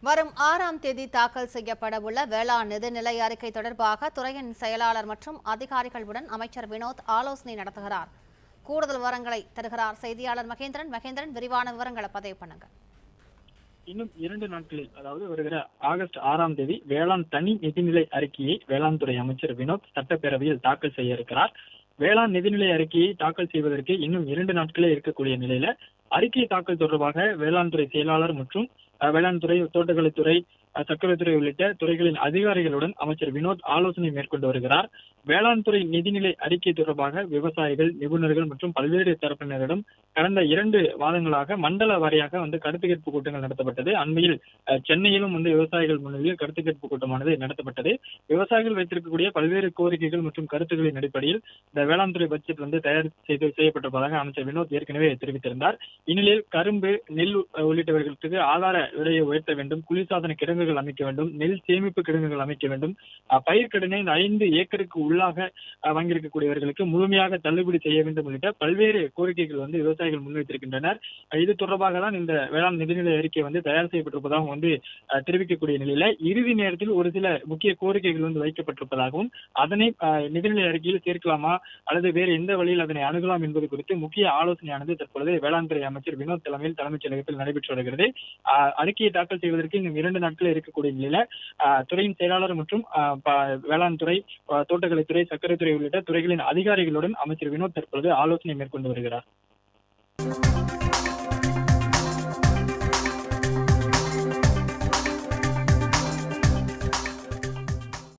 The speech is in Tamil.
வரும் 6ஆம் தேதி தாக்கல் செய்யப்படவுள்ள வேளாண் நிதிநிலை அறிக்கை தொடர்பாக துறையின் செயலாளர் மற்றும் அதிகாரிகளுடன் அமைச்சர் வினோத் ஆலோசனை நடத்துகிறார். கூடுதல் விவரங்களை தருகிறார் செய்தியாளர் மகேந்திரன். விரிவான விவரங்களை பதிவு பண்ணுங்க. இன்னும் 2 நாட்களில், அதாவது வருகிற ஆகஸ்ட் 6ஆம் தேதி வேளாண் தனி நிதிநிலை அறிக்கையை வேளாண் துறை அமைச்சர் வினோத் சட்டப்பேரவையில் தாக்கல் செய்ய இருக்கிறார். வேளாண் நிதிநிலை அறிக்கையை தாக்கல் செய்வதற்கு இன்னும் 2 நாட்களே இருக்கக்கூடிய நிலையில அறிக்கை தாக்கல் தொடர்பாக வேளாண் துறை செயலாளர் மற்றும் வேளாண் துறை, தோட்டக்கலைத்துறை, சர்க்கரைத்துறை உள்ளிட்ட துறைகளின் அதிகாரிகளுடன் அமைச்சர் வினோத் ஆலோசனை மேற்கொண்டு வருகிறார். வேளாண் துறை நிதிநிலை அறிக்கை தொடர்பாக விவசாயிகள், நிபுணர்கள் மற்றும் பல்வேறு தரப்பினரிடம் கடந்த 2 மாதங்களாக மண்டல வாரியாக கருத்து கேட்பு கூட்டங்கள் நடத்தப்பட்டது. அண்மையில் சென்னையிலும் விவசாயிகள் முன்னிலையில் கருத்து கேட்பு கூட்டமானது நடத்தப்பட்டது. விவசாயிகள் வைத்திருக்கக்கூடிய பல்வேறு கோரிக்கைகள் மற்றும் கருத்துக்களின் அடிப்படையில் இந்த வேளாண் துறை பட்ஜெட் தயார் செய்யப்பட்டிருப்பதாக அமைச்சர் வினோத் ஏற்கனவே தெரிவித்திருந்தார். இந்நிலையில் கரும்பு, நெல் உள்ளிட்டவர்களுக்கு ஆதார விலையை உயர்த்த வேண்டும், குளிர்சாதன கிடங்குகள் அமைக்க வேண்டும், நெல் சேமிப்பு கிடங்குகள் அமைக்க வேண்டும், பயிர்க்கடனை 5 ஏக்கருக்கு உள்ளாக வாங்கியிருக்கக்கூடியவர்களுக்கு முழுமையாக தள்ளுபடி செய்ய வேண்டும் உள்ளிட்ட பல்வேறு கோரிக்கைகள் விவசாயிகள் முன்வைத்திருக்கின்றனர். இது தொடர்பாக தான் இந்த வேளாண் நிதிநிலை அறிக்கை தயார் செய்யப்பட்டிருப்பதாகவும் தெரிவிக்கக்கூடிய நிலையில இறுதி நேரத்தில் ஒரு சில முக்கிய கோரிக்கைகள் வைக்கப்பட்டிருப்பதாகவும் அதனை நிதிநிலை அறிக்கையில் சேர்க்கலாமா அல்லது வேறு எந்த வழியில் அதனை அணுகலாம் என்பது குறித்து முக்கிய ஆலோசனையானது தற்பொழுது வேளாண் துறை அமைச்சர் வினோத் தலைமையில் தலைமைச் செயலகத்தில் நடைபெற்று வருகிறது. அறிக்கையை தாக்கல் செய்வதற்கு இன்னும் 2 நாட்கள் இருக்கக்கூடிய நிலையில துறையின் செயலாளர் மற்றும் வேளாண் துறை, தோட்டக்கலைத்துறை, சர்க்கரைத்துறை உள்ளிட்ட துறைகளின் அதிகாரிகளுடன் அமைச்சர் வினோத் தற்பொழுது ஆலோசனை மேற்கொண்டு வருகிறார்.